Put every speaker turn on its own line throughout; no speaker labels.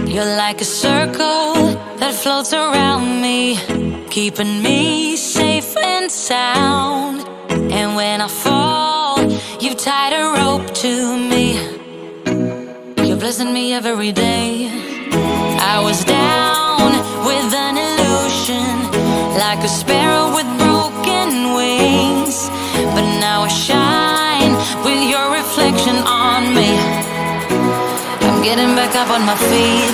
You're like a circle that floats around me, keeping me safe and sound. And when I fall, you tied a rope to me. You're blessing me every day. I was down with an illusion, like a sparrow with broken wings, but now I shine with your reflection on me. I'm getting back up on my feet.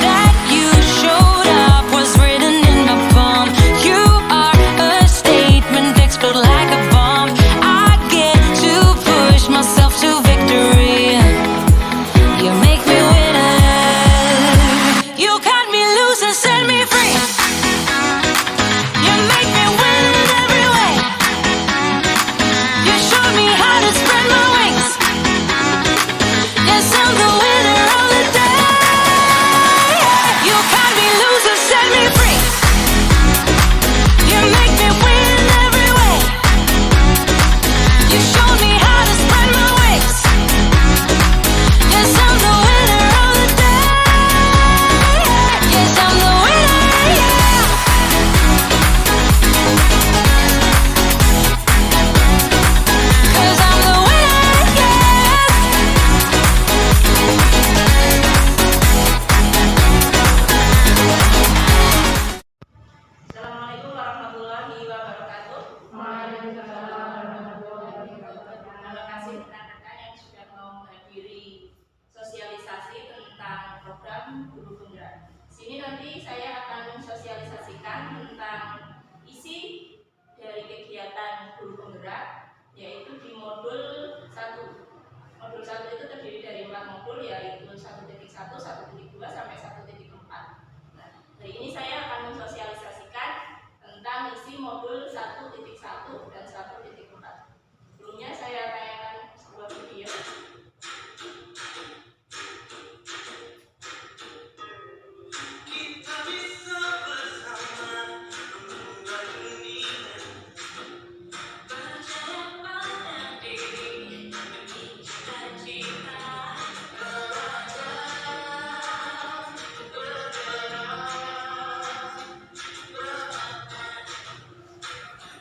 That you showed up was written in my palm. You are a statement, explode like a bomb. I get to push myself to victory. You make me winner. You cut me loose and set me free. You make me win in every way. You showed me how to spread my wings. Yes, I'm the winner of the day. You cut me loose and set me free. You make me win in every way. You showed me how to spread my wings. Yes, I'm the winner of the day. Yes, I'm the winner, yeah. 'Cause I'm the winner, yeah.
Assalamualaikum warahmatullahi wabarakatuh. Terima kasih rekan-rekan yang sudah mau menghadiri sosialisasi tentang program Guru Penggerak. Sini nanti saya akan mensosialisasikan tentang isi dari kegiatan Guru Penggerak, yaitu di modul 1. Modul 1 itu terdiri dari 4 modul, yaitu 1.1, 1.2 sampai 1.4. Nah, hari ini saya akan mensosialisasikan tentang isi modul 1.1 dan 1.4. Sebelumnya saya tayangkan sebuah video.
Kita bisa bersama mengubah dunia. Percaya pada diri demi cita-cita.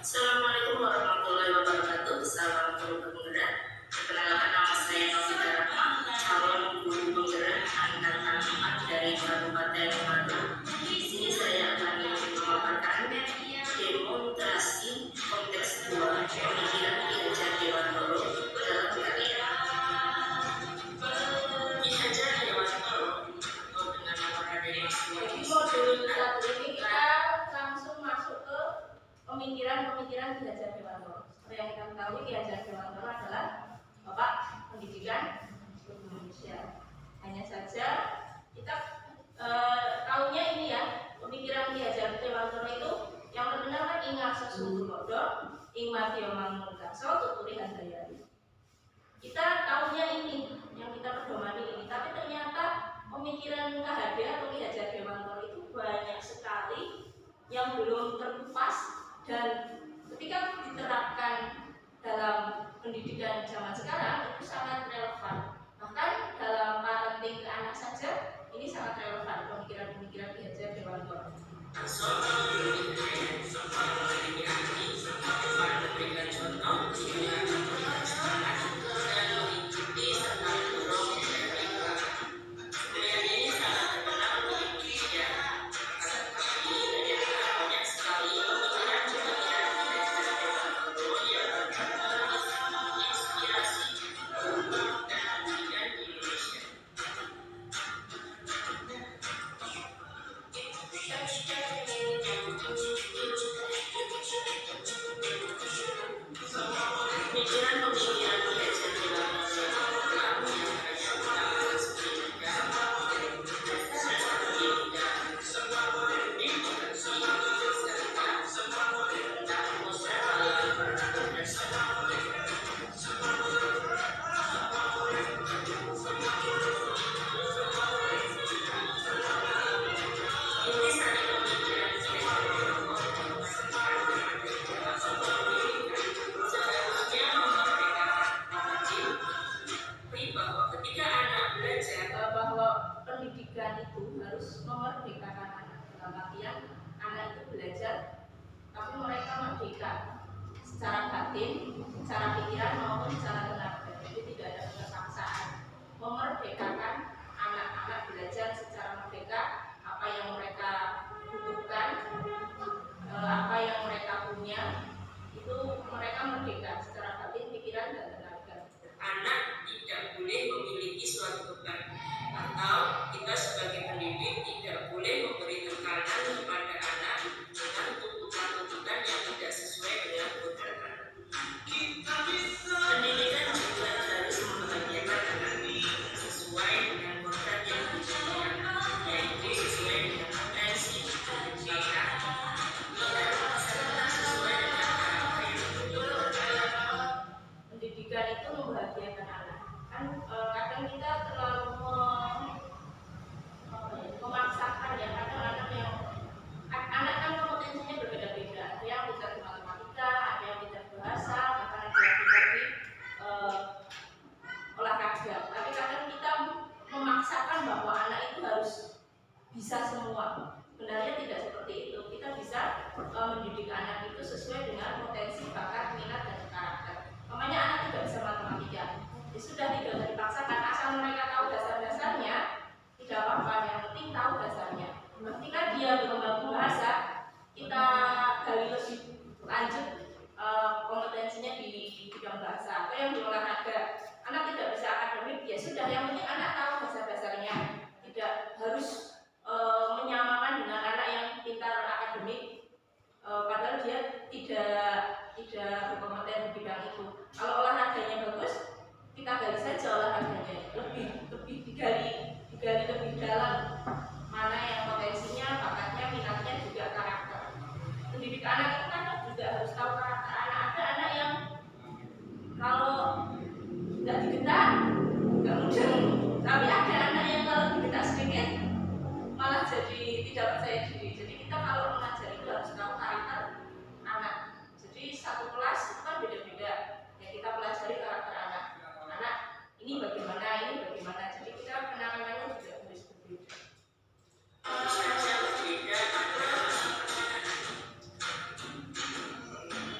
Assalamualaikum warahmatullahi wabarakatuh. Salam guru penggerak. Perkenalkan, nama saya Novita Rahma, calon guru penggerak angkatan 4 dari Kabupaten Bandung. Di sini saya akan memaparkan demonstrasi kontekstual pemikiran Ki Hajar Dewantoro dalam karya Ki Hajar Dewantoro atau dengan nama Raden Mas
Di modul 1 ini kita langsung masuk ke pemikiran-pemikiran Ki Hajar Dewantoro. Seperti yang kita ketahui, Ki Hajar Dewantoro adalah Bapak Pendidikan seluruh Indonesia. Hanya saja kita tahunya ini ya, pemikiran Ki Hajar Dewantoro itu yang terkenal kan ing Aksasu Tulodo, ing Madya Manguntakso, Tuturi Handayani. Kita tahunya ini, yang kita pedomani ini, tapi ternyata pemikiran KHD atau Ki Hajar Dewantoro itu banyak sekali yang belum terkupas, dan ketika diterapkan dalam pendidikan zaman sekarang itu sangat relevan. Bahkan dalam parenting ke anak saja ini sangat relevan pemikiran-pemikiran Ki Hajar Dewantoro. secara batin, secara pikiran maupun secara tenaga. Jadi tidak ada keterpaksaan. Memerdekakan anak-anak belajar secara merdeka apa yang mereka butuhkan, apa yang mereka punya, itu mereka merdeka secara batin, pikiran, dan tenaga.
Anak tidak boleh memiliki suatu beban, atau kita sebagai pendidik tidak boleh memberi tekanan kepada anak dengan tuntutan-tuntutan yang tidak sesuai dengan kodrat anak. Pendidikan juga harus membahagiakan anak sesuai dengan kodrat yang diberikan, yaitu sesuai dengan potensi, bakat, minat, serta sesuai dengan karakter yang dimiliki.
Pendidikan itu membahagiakan anak. Kan kadang kita terlalu memaksakan ya, kadang anak kan kompetensinya berbeda-beda. Ada yang bisa di matematika, ada yang bisa bahasa, bahkan ada yang bisa di olahraga. Tapi kadang kita memaksakan bahwa anak itu harus bisa semua. Sebenarnya tidak seperti itu. Kita bisa mendidik anak itu sesuai dengan potensi, bakat, minat, dan karakter. Namanya anak tidak bisa matematika, ya sudah, tidak usah dipaksakan, asal mereka tahu dasar-dasarnya, tidak apa-apa, yang penting tahu dasarnya. Ketika dia berkembang bahasa, kita gali lebih lanjut kompetensinya di bidang bahasa, atau yang di olahraga. Anak tidak bisa akademik, ya sudah, yang penting anak tahu dasar-dasarnya, tidak harus menyamakan dengan anak yang pintar akademik, padahal dia tidak berkompeten di bidang itu. Kalau olahraganya bagus, kita gali saja olahraganya, lebih digali lebih dalam, mana yang potensinya, bakatnya, minatnya, juga karakter. Pendidik anak itu kan juga harus tahu karakter anak. Ada anak yang kalau nggak digetak nggak mudeng, tapi ada anak yang kalau digetak sedikit malah jadi tidak percaya diri. Jadi kita kalau mengajar itu harus tahu karakter anak. Jadi satu kelas itu kan beda-beda, ya kita pelajari karakter anak. Anak ini bagaimana, ini bagaimana. Jadi kita penanganannya juga harus berbeda.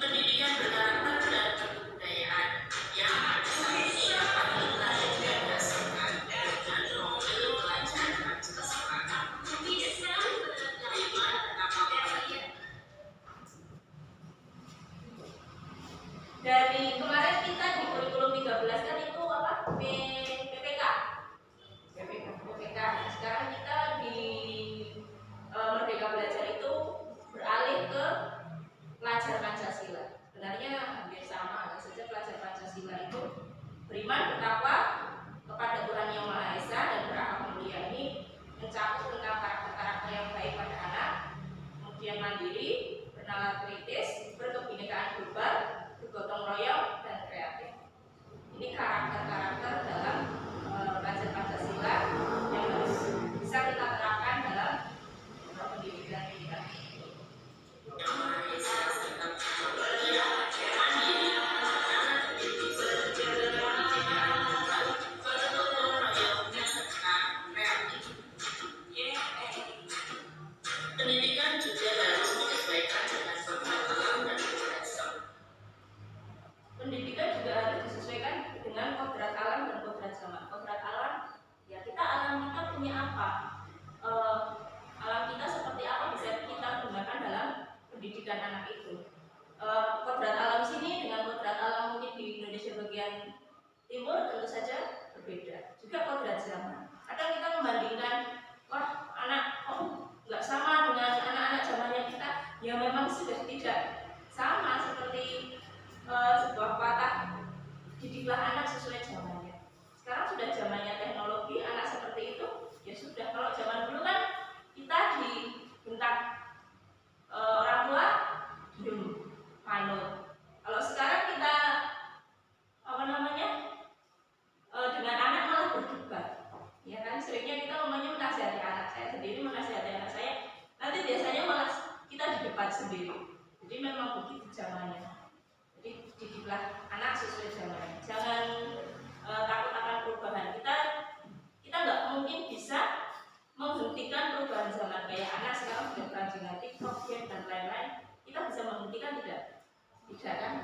Pendidikan berkarakter dan kebudayaan yang pada saat ini dapat kita dilandaskan dengan profil pelajaran Pancasila, yaitu terima nama baik.
Dari kemarin kita di kurikulum 13 kan itu apa? PPK. Sekarang kita di Merdeka Belajar itu beralih ke pelajar Pancasila. Sebenarnya hampir sama, hanya saja pelajar Pancasila itu beriman, bertakwa kepada Tuhan Yang Maha Esa dan berakhlak mulia. Ini mencakup tentang karakter-karakter yang baik pada anak, kemudian mandiri, bernalar kritis, berkebinekaan global, bergotong royong, dan kreatif. Ini karakter-karakter dalam pelajar Pancasila yang harus bisa kita terapkan dalam pendidikan kita.
Yang Maha Esa serta mulia, mandiri, bernalar kritis, berkebinekaan global, bergotong royong, serta kreatif. Pendidikan juga harus menyesuaikan dengan kodrat alam dan kodrat zaman.
Pendidikan juga harus disesuaikan dengan kodrat alam dan kodrat zaman. Kodrat alam, ya kita alam kita punya apa? Alam kita seperti apa bisa kita gunakan dalam pendidikan anak itu. Kodrat alam sini dengan kodrat alam mungkin di Indonesia bagian timur tentu saja berbeda. Juga kodrat zaman. Kadang kita membandingkan, wah anak nggak sama dengan anak-anak zamannya kita. Ya memang sudah tidak sama, seperti sebuah patah, didiklah anak sesuai zamannya. Sekarang sudah zamannya teknologi, anak seperti itu ya sudah. Kalau zaman dulu kan kita dibentak orang tua, diem, manut. Kalau sekarang kita dengan anak malah berdebat, ya kan? Seringnya kita menasihati anak saya sendiri, menasihati anak saya, nanti biasanya malah kita di debat sendiri. Jadi memang begitu zamannya. Jadi didiklah anak sesuai zamannya. Jangan takut akan perubahan. Kita nggak mungkin bisa menghentikan perubahan zaman. Kayak anak sekarang sudah rajin TikTok, game dan lain-lain. Kita bisa menghentikan tidak? Tidak kan?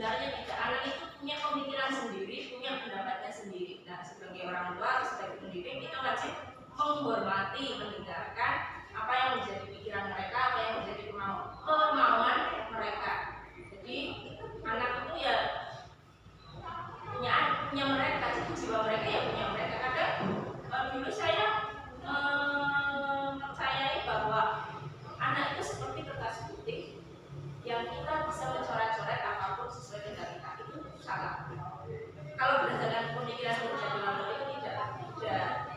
Sebenarnya tidak, anak itu punya pemikiran sendiri, punya pendapatnya sendiri. Nah, sebagai orang tua atau sebagai pendidik kita wajib menghormati, mendengarkan apa yang menjadi pikiran mereka, apa yang menjadi kemauan mereka. Jadi anak itu ya punya mereka, jadi jiwa mereka ya punya mereka. Kadang dulu saya mempercayai bahwa anak itu seperti kertas putih yang kita bisa mencoret-coret apapun sesuai dengan kita, itu salah. Kalau berdasarkan pemikiran Nurjati Wilanto itu tidak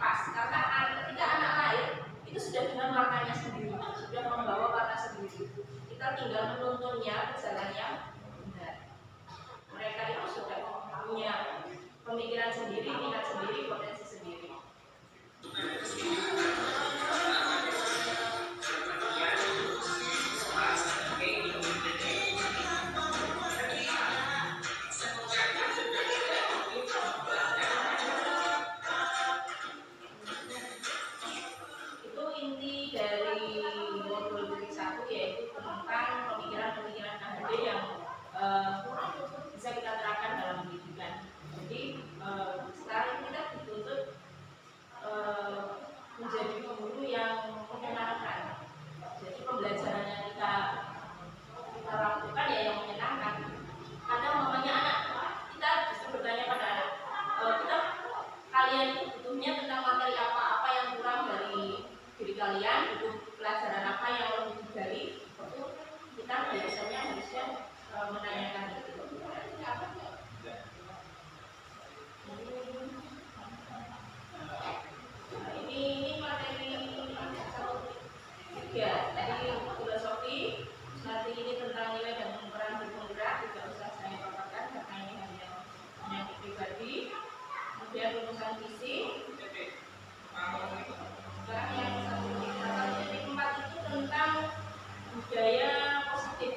pas, karena ketika anak lahir itu sudah dengan warnanya sendiri, sudah membawa warna sendiri. Kita tinggal menuntunnya ke jalan yang benar. Mereka itu sudah punya pemikiran sendiri, minat sendiri, potensi sendiri. Itu inti dari modul 1, yaitu tentang pemikiran-pemikiran KHD yang bisa kita terapkan dalam pendidikan. Jadi sekarang kita dituntut menjadi guru yang menyenangkan. Jadi pembelajarannya kita lakukan ya yang menyenangkan. Kadang mamanya anak, kita justru bertanya pada anak, kalian itu butuhnya tentang materi apa yang kurang dari diri kalian, butuh pelajaran apa yang lebih digali. Itu kita biasanya harusnya menanyakan itu. Ini materi 3, tadi filosofi, nanti ini tentang nilai dan peran berpenggerak, tidak usah saya paparkan karena ini hanya penyakit pribadi. Kemudian rumusan visi. Sekarang yang titik 4 itu tentang budaya positif.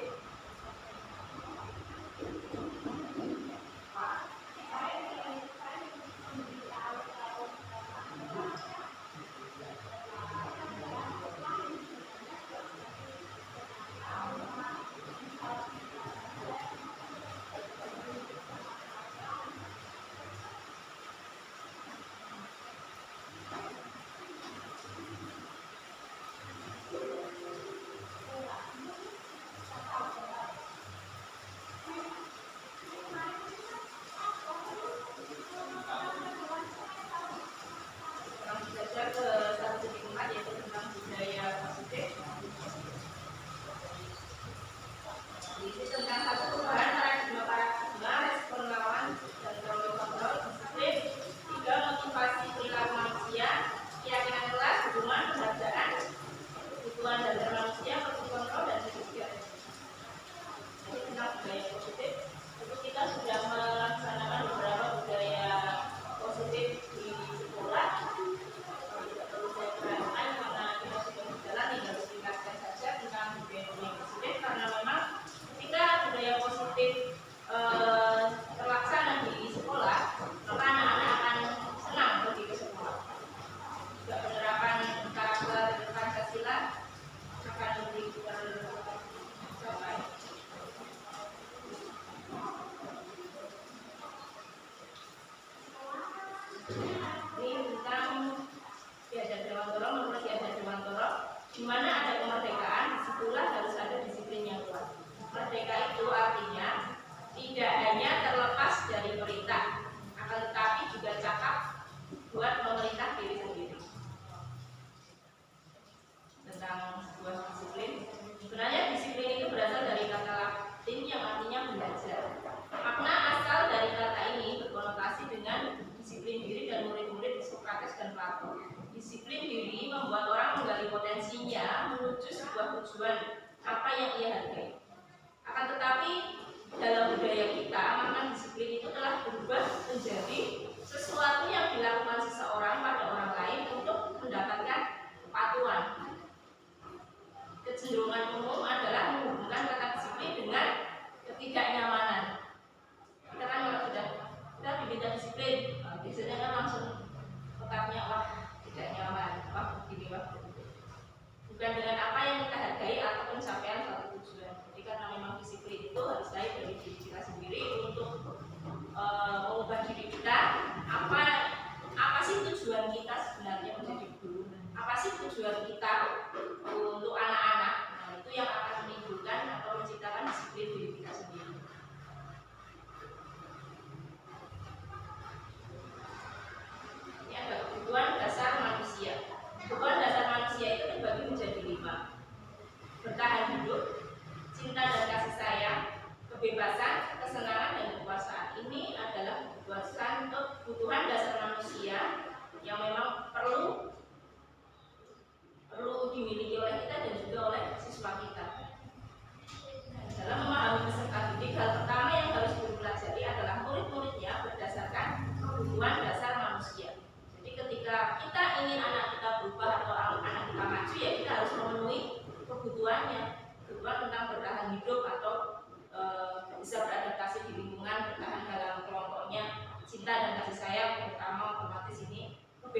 Di mana ada kemerdekaan, disitulah harus ada disiplin yang kuat. Merdeka itu artinya tidak hanya terlepas dari perintah, akan tetapi juga cakap buat memerintah diri sendiri. Tentang sebuah disiplin, sebenarnya disiplin itu berasal dari kata Latin yang artinya belajar. Makna asal dari kata ini berkonotasi dengan disiplin diri dan murid-murid Sokrates dan Plato. Disiplin diri membuat orang menggali potensinya menuju sebuah tujuan apa yang ia hargai. Akan tetapi dalam budaya kita, makna disiplin itu telah berubah menjadi sesuatu yang dilakukan seseorang pada orang lain untuk mendapatkan kepatuhan. Kecenderungan umum adalah menghubungkan kata disiplin dengan ketidaknyamanan. Kita kan kalau sudah kita diminta disiplin, biasanya kan langsung otaknya tidak nyaman, begini, begitu. Bukan dengan apa yang kita hargai atau pencapaian suatu tujuan. Jadi karena memang disiplin itu harus baik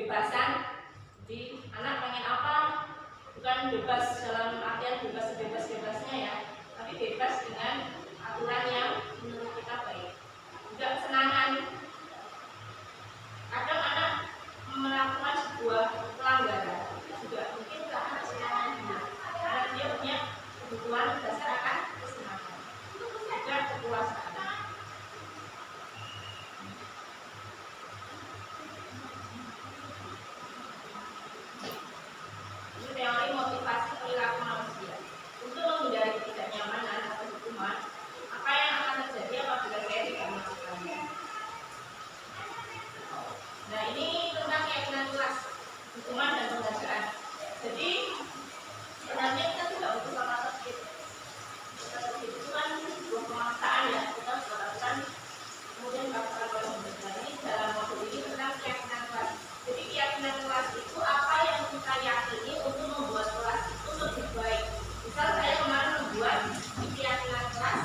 kebebasan. Jadi anak pengen apa, bukan bebas dalam artian bebas sebebas-bebasnya ya, tapi bebas dengan aturan yang menurut kita baik. Juga kesenangan. Kadang anak melakukan sebuah pelanggaran juga mungkin karena kesenangan dia, karena dia punya kebutuhan berdasarkan kesenangan. Itu juga kepuasan. Ini teori motivasi perilaku manusia. Untuk menghindari ketidaknyamanan atau hukuman, apa yang akan terjadi apabila saya tidak melakukannya? Nah, ini tentang keyakinan kelas, hukuman dan penghargaan. Jadi sebenarnya kita tidak butuh kata tertib. Kata tertib itu kan sebuah pemaksaan ya, kita sudah lakukan kemudian dilakukan oleh pemerintah. Ini dalam modul ini tentang keyakinan kelas. Jadi keyakinan kelas itu apa yang kita yakini untuk membuat kelas itu lebih baik. Misal saya kemarin membuat keyakinan kelas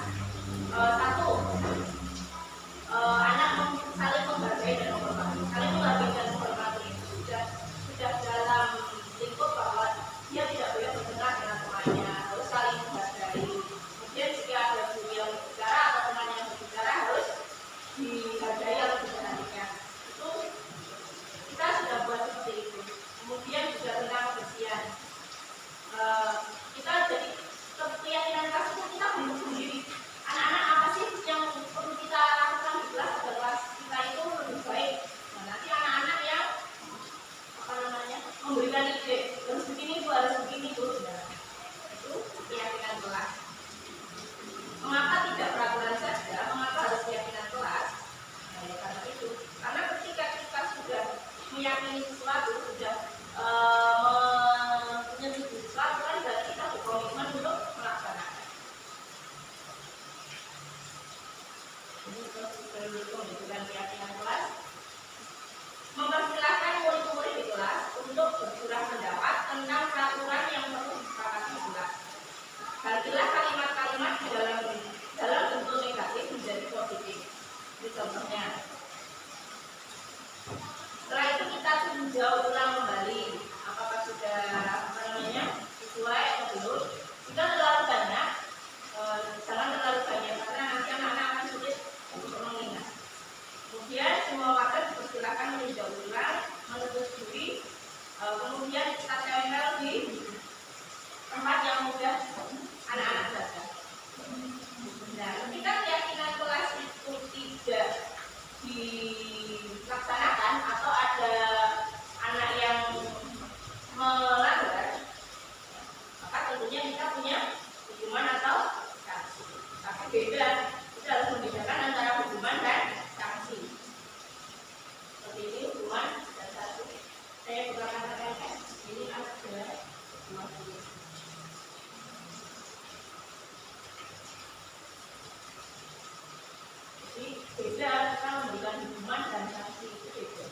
satu, anak saling menghargai dan menghormati. Saling menghargai dan menghormati itu sudah dalam lingkup bahwa dia tidak boleh bertengkar dengan temannya, harus saling menghargai. Kemudian jika ada guru yang berbicara atau teman yang berbicara harus dihargai atau diperhatikan. Itu kita sudah buat seperti itu. Kemudian juga tentang kebersihan. Kita jadi keyakinan kelas itu kita bentuk sendiri. Anak-anak apa sih yang perlu kita lakukan di kelas agar kelas kita itu lebih baik? Nah, nanti anak-anak yang memberikan ide, harus begini bu, harus begini bu. Nah, itu keyakinan kelas. Mengapa tidak peraturan saja? Mengapa harus keyakinan kelas? Nah, ya karena itu. Karena ketika kita sudah meyakini sesuatu, sudah menyetujui sesuatu, kan berarti kita berkomitmen untuk melaksanakan. Ini dengan keyakinan kelas. Mempersilahkan murid-murid di kelas untuk bercurah pendapat tentang peraturan yang perlu disepakati kelas. Gantilah kalimat-kalimat di dalam bentuk negatif menjadi positif. Ini contohnya. Setelah itu kita tinjau ulang kembali apakah sudah sesuai atau belum. Jika terlalu banyak, jangan terlalu banyak karena nanti anak-anak akan sulit untuk mengingat. Kemudian semua warga dipersilakan meninjau ulang, menelusuri, kemudian kita tempel di tempat yang mudah anak-anak baca. Nah, ketika keyakinan kelas itu tidak dilaksanakan atau ada anak yang melanggar, maka tentunya kita punya hukuman atau sanksi. Tapi beda, kita harus membedakan antara hukuman dan sanksi. Seperti ini hukuman dan sanksi. Saya bukan katakan ini ada hukuman. Jadi beda kita memberikan hukuman dan sanksi itu beda.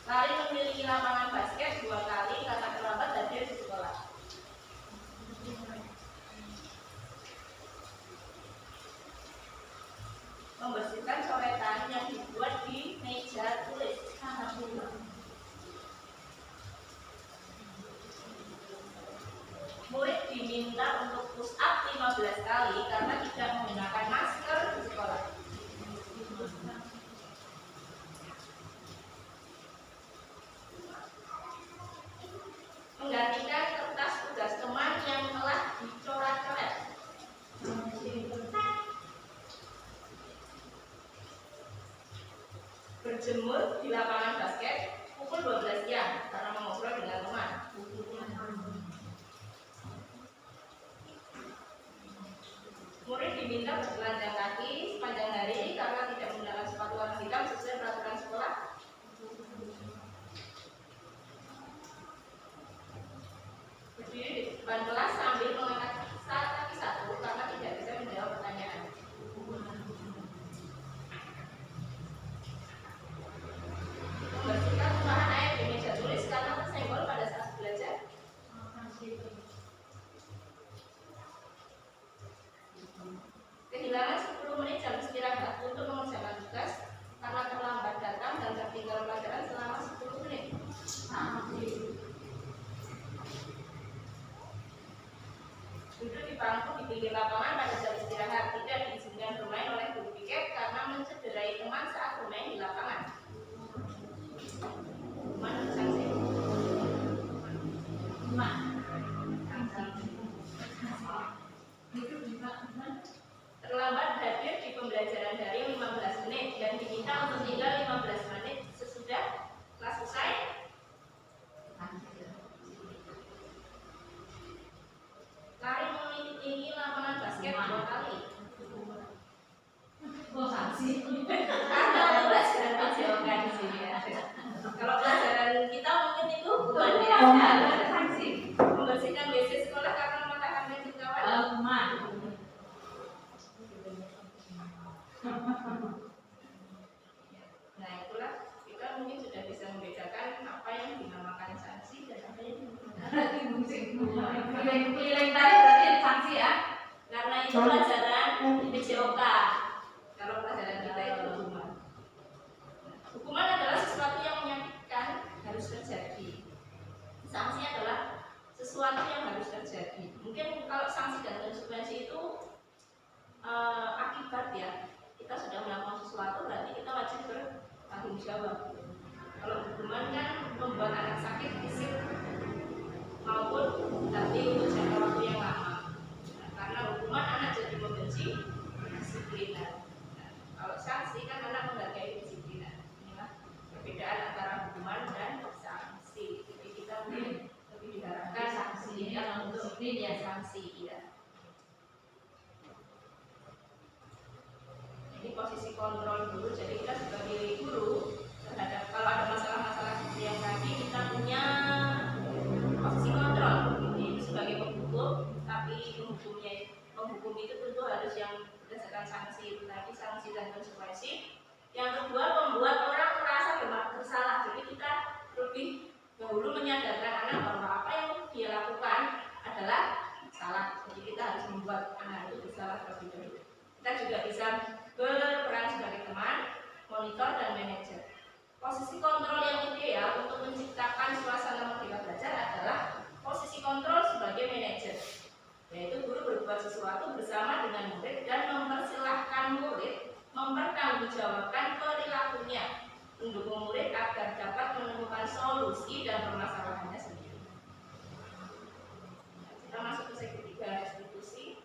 Lari memiliki lapangan basket 2 kali karena terlambat hadir di sekolah. Membersihkan coretan yang dibuat di meja tulis. Murid diminta untuk push up 15 kali karena tidak menggunakan masker di sekolah. Menggantikan kertas tugas teman yang telah dicoret-coret. Berjemur di lapangan basket pukul 12 siang karena mengobrol dengan teman. Murid diminta bertelanjang kaki sepanjang hari karena tidak menggunakan sepatu warna hitam sesuai peraturan sekolah. Berdiri di depan kelas sambil mengangkat kaki satu karena tidak bisa menjawab pertanyaan. Membersihkan tumpahan air di meja tulis karena tersenggol pada saat belajar. Kehilangan 10 menit jam istirahat untuk mengerjakan tugas karena terlambat datang dan tertinggal pelajaran selama 10 menit. Duduk di bangku di pinggir lapangan pada jam istirahat, tidak diizinkan bermain oleh guru piket karena mencederai teman saat bermain di lapangan. Mana sanksi? Terlambat hadir di pembelajaran daring 15 menit dan diminta untuk tinggal 15 menit sesudah kelas selesai. Lari mengelilingi lapangan basket 2 kali. Kalau pelajaran PJOK di sini ya. Kalau pelajaran kita mungkin itu bukan ya, ada sanksi. Membersihkan WC sekolah karena mematahkan meja kawan. Nah itulah kita mungkin sudah bisa membedakan apa yang dinamakan sanksi dan apa yang
Keliling tadi berarti sanksi ya?
karena itu pelajaran PJOK. Kalau pelajaran kita itu hukuman. Hukuman adalah sesuatu yang menyakitkan harus terjadi. Sanksi adalah sesuatu yang harus terjadi. Mungkin kalau sanksi dan konsekuensi itu akibat ya. Kita sudah melakukan sesuatu berarti kita wajib bertanggung jawab. Kalau hukuman kan membuat anak sakit fisik maupun nanti untuk jangka waktu yang lama. Nah, karena hukuman anak jadi membenci disiplinan. Nah, kalau sanksi kan anak menghargai disiplinan. Inilah perbedaan antara hukuman dan sanksi. Jadi kita mungkin lebih diharapkan sanksi yang untuk disiplin ya sanksi ya. Ini posisi kontrol guru. Jadi kita sebagai guru terhadap kalau ada masalah-masalah yang tadi kita punya posisi kontrol. Ini sebagai penghukum, tapi menghukum itu tentu harus yang berdasarkan sanksi itu tadi, sanksi dan konsekuensi. Yang kedua, membuat orang merasa bersalah. Jadi kita lebih dahulu menyadarkan anak bahwa apa yang dia lakukan adalah salah. Jadi kita harus membuat anak itu bersalah terlebih dahulu. Kita juga bisa berperan sebagai teman, monitor, dan manajer. Posisi kontrol yang ideal untuk menciptakan suasana merdeka belajar adalah posisi kontrol sebagai manajer, yaitu guru berbuat sesuatu bersama dengan murid dan mempersilahkan murid mempertanggungjawabkan perilakunya, mendukung murid agar dapat menemukan solusi dan permasalahannya sendiri. Kita masuk ke segitiga restitusi.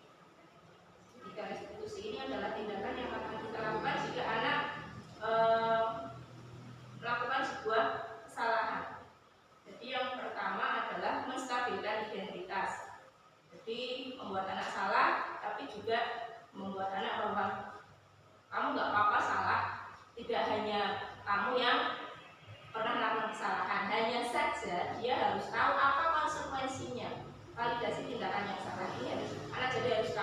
Segitiga restitusi ini adalah tindakan yang akan kita lakukan jika anak melakukan sebuah kesalahan. Jadi yang pertama adalah menstabilkan identitas. Jadi membuat anak salah, tapi juga membuat anak bahwa kamu nggak apa-apa salah. Tidak hanya kamu yang pernah melakukan kesalahan, hanya saja dia harus tahu apa konsekuensinya. Validasi tindakan yang salah ini anak jadi harus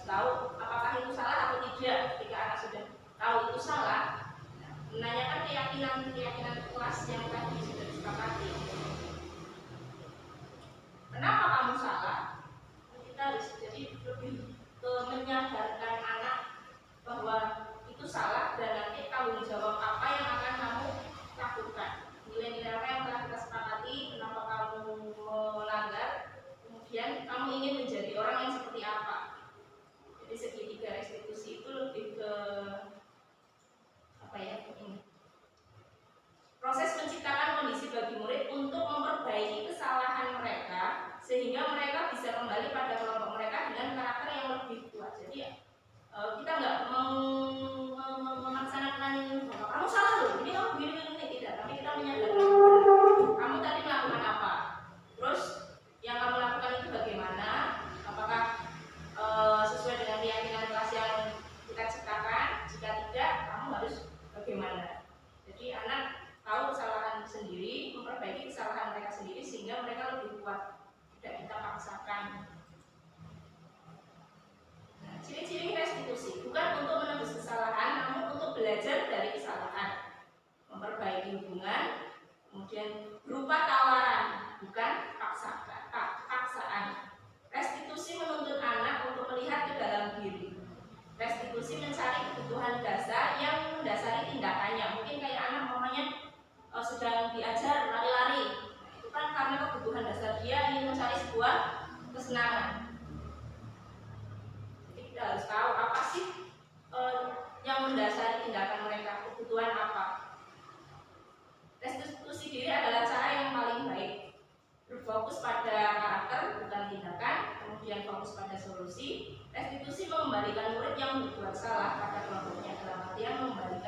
tahu apakah itu salah atau tidak. Ketika anak sudah tahu itu salah, menanya keyakinan kelas yang tadi sudah disepakati. Kenapa kamu salah? Kita harus jadi lebih menyadarkan anak bahwa itu salah dan nanti tanggung jawab apa yang akan kamu lakukan. Nilai-nilai apa yang telah kita sepakati, kenapa kamu melanggar, kemudian kamu ingin menjadi orang yang seperti apa. Jadi segitiga restitusi itu lebih ke apa ya? Proses menciptakan kondisi bagi murid untuk memperbaiki kesalahan mereka sehingga mereka bisa kembali pada kelompok mereka dengan karakter yang lebih kuat. Jadi kita nggak melaksanakan kamu salah loh, ini kamu begini tidak, tapi kita menyadari kamu tadi melakukan apa, terus yang kamu lakukan itu bagaimana, apakah sesuai dengan keyakinan kelas yang kita ciptakan, jika tidak kamu harus bagaimana. Jadi anak tahu kesalahan sendiri, memperbaiki kesalahan mereka sendiri sehingga mereka lebih kuat, tidak kita paksakan. Nah, ciri-ciri restitusi bukan untuk menebus kesalahan, namun untuk belajar dari kesalahan, memperbaiki hubungan, kemudian berupa tawaran, bukan paksaan. Restitusi menuntut anak untuk melihat ke dalam diri. Restitusi mencari kebutuhan dasar yang mendasari tindakannya. Mungkin kayak anak mamanya sedang diajar lari-lari, nah, itu kan karena kebutuhan dasar dia ingin mencari sebuah kesenangan. Jadi kita harus tahu apa sih yang mendasari tindakan mereka, kebutuhan apa. Restitusi diri adalah cara yang paling baik, berfokus pada karakter bukan tindakan, kemudian fokus pada solusi. Restitusi mengembalikan murid yang berbuat salah pada kelompoknya, dalam artian mengembalikan